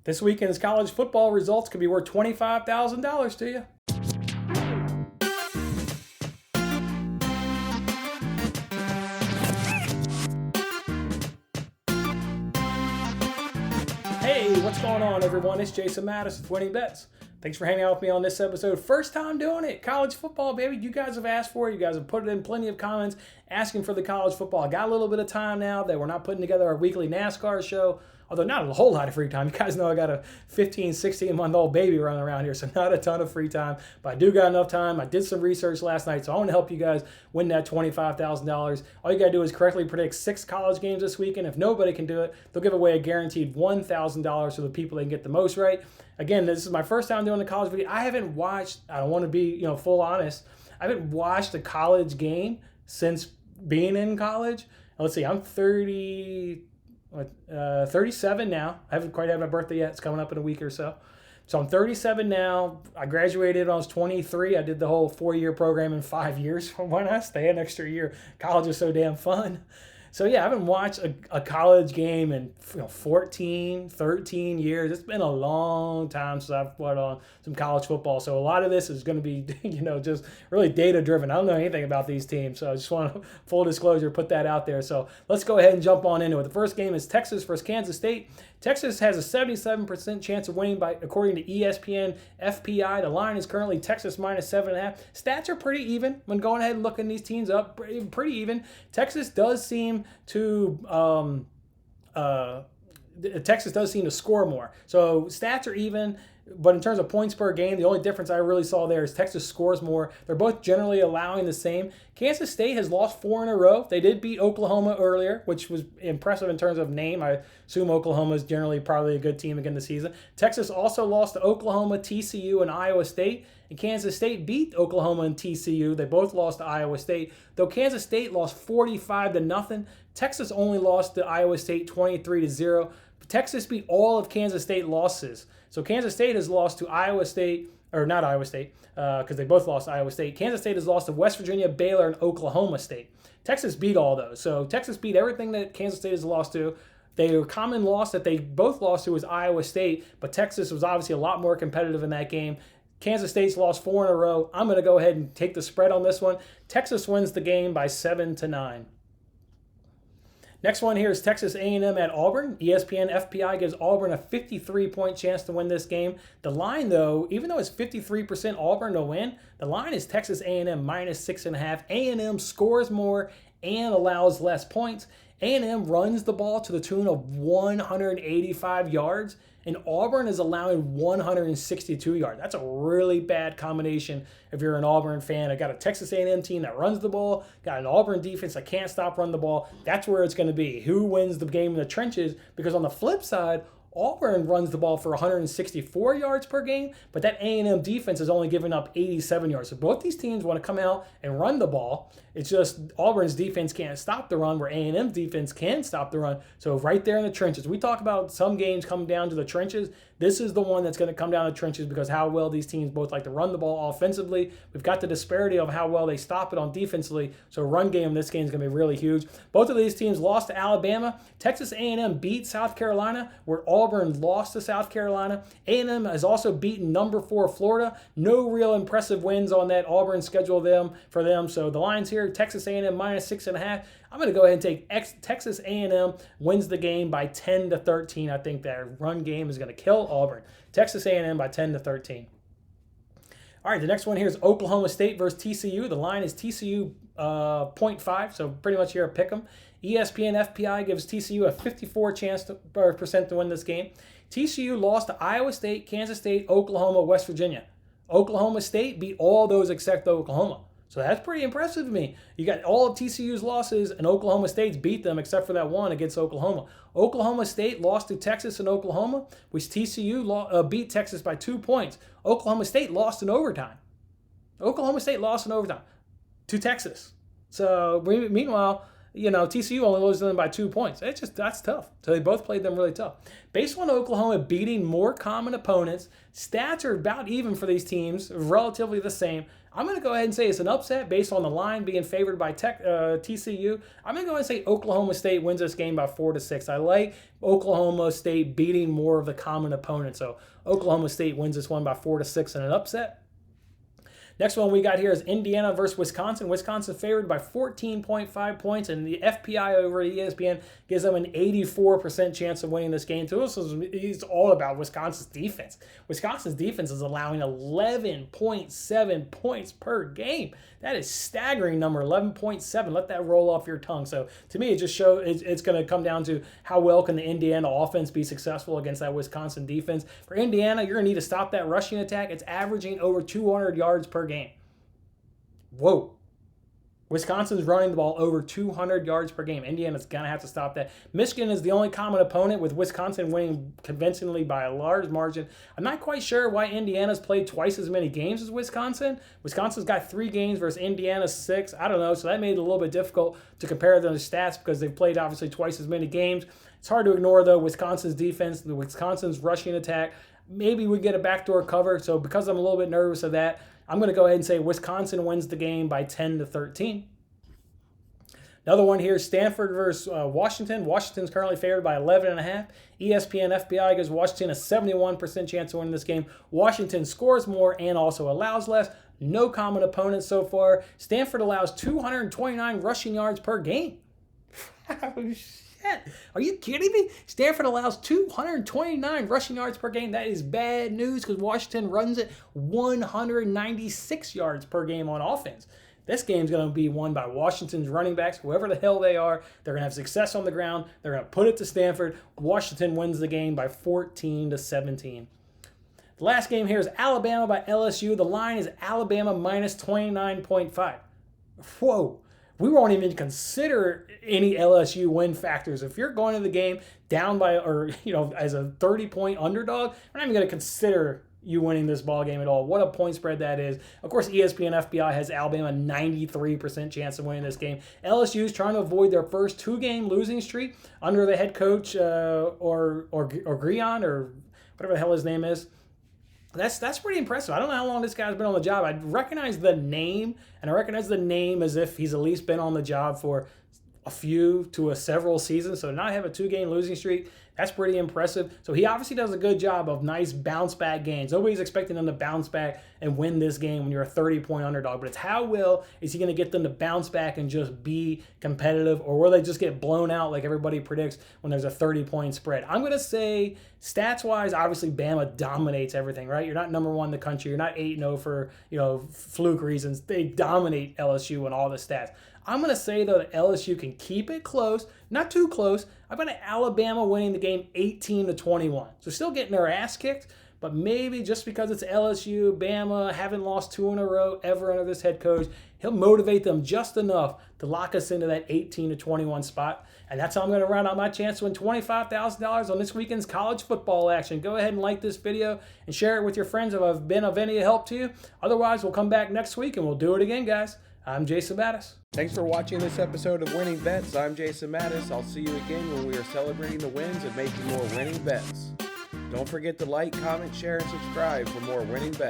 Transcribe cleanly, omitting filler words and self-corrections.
This weekend's college football results could be worth $25,000 to you. Hey, what's going on, everyone? It's Jason Mattis with Winning Bets. Thanks for hanging out with me on this episode. First time doing it. College football, baby. You guys have asked for it. You guys have put it in plenty of comments asking for the college football. I got a little bit of time now that we're not putting together our weekly NASCAR show. Although not a whole lot of free time. You guys know I got a 15, 16-month-old baby running around here, so not a ton of free time. But I do got enough time. I did some research last night, so I want to help you guys win that $25,000. All you got to do is correctly predict 6 college games this weekend. If nobody can do it, they'll give away a guaranteed $1,000 to the people that can get the most right. Again, this is my first time doing the college video. I haven't watched, I don't want to be full honest, I haven't watched a college game since being in college. Let's see, I'm 37 now. I haven't quite had my birthday yet. It's coming up in a week or so. So I'm 37 now. I graduated when I was 23. I did the whole 4-year program in 5 years. Why not stay an extra year? College is so damn fun. So yeah, I haven't watched a college game in 14, 13 years. It's been a long time since I've put on some college football. So a lot of this is going to be, just really data driven. I don't know anything about these teams. So I just want to, full disclosure, put that out there. So let's go ahead and jump on into it. The first game is Texas versus Kansas State. Texas has a 77% chance of winning according to ESPN FPI. The line is currently Texas minus 7.5. Stats are pretty even when going ahead and looking these teams up. Pretty even. Texas does seem to score more. So stats are even. But in terms of points per game, the only difference I really saw there is Texas scores more. They're both generally allowing the same. Kansas State has lost 4 in a row. They did beat Oklahoma earlier, which was impressive in terms of name. I assume Oklahoma is generally probably a good team again this season. Texas also lost to Oklahoma, TCU, and Iowa State. And Kansas State beat Oklahoma and TCU. They both lost to Iowa State. Though Kansas State lost 45-0, Texas only lost to Iowa State 23-0. Texas beat all of Kansas State losses. So Kansas State has lost to Iowa State, or not Iowa State, because they both lost to Iowa State. Kansas State has lost to West Virginia, Baylor, and Oklahoma State. Texas beat all those. So Texas beat everything that Kansas State has lost to. Their common loss that they both lost to was Iowa State, but Texas was obviously a lot more competitive in that game. Kansas State's lost 4 in a row. I'm going to go ahead and take the spread on this one. Texas wins the game by 7-9. Next one here is Texas A&M at Auburn. ESPN FPI gives Auburn a 53-point chance to win this game. The line, though, even though it's 53% Auburn to win, the line is Texas A&M minus 6.5. A&M scores more and allows less points. A&M runs the ball to the tune of 185 yards, and Auburn is allowing 162 yards. That's a really bad combination if you're an Auburn fan. I got a Texas A&M team that runs the ball, got an Auburn defense that can't stop running the ball. That's where it's going to be. Who wins the game in the trenches? Because on the flip side, Auburn runs the ball for 164 yards per game, but that A&M defense is only giving up 87 yards. So both these teams want to come out and run the ball. It's just Auburn's defense can't stop the run, where A&M's defense can stop the run. So right there in the trenches. We talk about some games come down to the trenches. This is the one that's going to come down to the trenches because how well these teams both like to run the ball offensively. We've got the disparity of how well they stop it on defensively. So run game in this game is going to be really huge. Both of these teams lost to Alabama. Texas A&M beat South Carolina, where Auburn lost to South Carolina. A&M has also beaten number 4 Florida. No real impressive wins on that Auburn schedule for them. So the lines here, Texas A&M minus 6.5. I'm going to go ahead and take Texas A&M wins the game by 10-13. I think that run game is going to kill Auburn. Texas A&M by 10-13. All right, the next one here is Oklahoma State versus TCU. The line is TCU 0.5, so pretty much here a pick 'em. ESPN FPI gives TCU a 54% to win this game. TCU lost to Iowa State, Kansas State, Oklahoma, West Virginia. Oklahoma State beat all those except Oklahoma. So that's pretty impressive to me. You got all of TCU's losses, and Oklahoma State's beat them except for that one against Oklahoma. Oklahoma State lost to Texas and Oklahoma, which TCU beat Texas by 2 points. Oklahoma State lost in overtime. Oklahoma State lost in overtime to Texas. So meanwhile, TCU only loses them by 2 points. That's tough. So they both played them really tough. Based on Oklahoma beating more common opponents, stats are about even for these teams, relatively the same. I'm going to go ahead and say it's an upset based on the line being favored by TCU. I'm going to go ahead and say Oklahoma State wins this game by 4-6. I like Oklahoma State beating more of the common opponents. So Oklahoma State wins this one by 4-6 in an upset. Next one we got here is Indiana versus Wisconsin. Wisconsin favored by 14.5 points, and the FPI over at ESPN gives them an 84% chance of winning this game. So it's all about Wisconsin's defense. Wisconsin's defense is allowing 11.7 points per game. That is staggering number, 11.7. Let that roll off your tongue. So to me, it just shows it's going to come down to how well can the Indiana offense be successful against that Wisconsin defense. For Indiana, you're going to need to stop that rushing attack. It's averaging over 200 yards per game. Whoa. Wisconsin's running the ball over 200 yards per game. Indiana's going to have to stop that. Michigan is the only common opponent, with Wisconsin winning convincingly by a large margin. I'm not quite sure why Indiana's played twice as many games as Wisconsin. Wisconsin's got 3 games versus Indiana's 6. I don't know, so that made it a little bit difficult to compare those stats because they've played obviously twice as many games. It's hard to ignore, though, Wisconsin's defense, the Wisconsin's rushing attack. Maybe we get a backdoor cover, so because I'm a little bit nervous of that, I'm going to go ahead and say Wisconsin wins the game by 10-13. Another one here, Stanford versus Washington. Washington's currently favored by 11.5. ESPN FPI gives Washington a 71% chance of winning this game. Washington scores more and also allows less. No common opponents so far. Stanford allows 229 rushing yards per game. Oh, shit. Are you kidding me? Stanford allows 229 rushing yards per game. That is bad news because Washington runs it 196 yards per game on offense. This game's going to be won by Washington's running backs, whoever the hell they are. They're going to have success on the ground. They're going to put it to Stanford. Washington wins the game by 14-17. The last game here is Alabama by LSU. The line is Alabama minus 29.5. Whoa. We won't even consider any LSU win factors. If you're going to the game down by, as a 30-point underdog, we're not even going to consider you winning this ball game at all. What a point spread that is. Of course, ESPN FPI has Alabama 93% chance of winning this game. LSU is trying to avoid their first 2-game losing streak under the head coach or Grion or whatever the hell his name is. That's pretty impressive. I don't know how long this guy's been on the job. I recognize the name, and I recognize the name as if he's at least been on the job for a few to several seasons. So to not have a 2-game losing streak, that's pretty impressive. So he obviously does a good job of nice bounce-back games. Nobody's expecting them to bounce back and win this game when you're a 30-point underdog. But it's how well is he going to get them to bounce back and just be competitive, or will they just get blown out like everybody predicts when there's a 30-point spread? I'm going to say, stats-wise, obviously Bama dominates everything, right? You're not number 1 in the country. You're not 8-0 for fluke reasons. They dominate LSU in all the stats. I'm going to say, though, that LSU can keep it close, not too close. I'm going to Alabama winning the game 18-21. So still getting their ass kicked, but maybe just because it's LSU, Bama haven't lost 2 in a row ever under this head coach, he'll motivate them just enough to lock us into that 18-21 spot. And that's how I'm going to round out my chance to win $25,000 on this weekend's college football action. Go ahead and like this video and share it with your friends if I've been of any help to you. Otherwise, we'll come back next week and we'll do it again, guys. I'm Jason Mattis. Thanks for watching this episode of Winning Bets. I'm Jason Mattis. I'll see you again when we are celebrating the wins and making more winning bets. Don't forget to like, comment, share, and subscribe for more winning bets.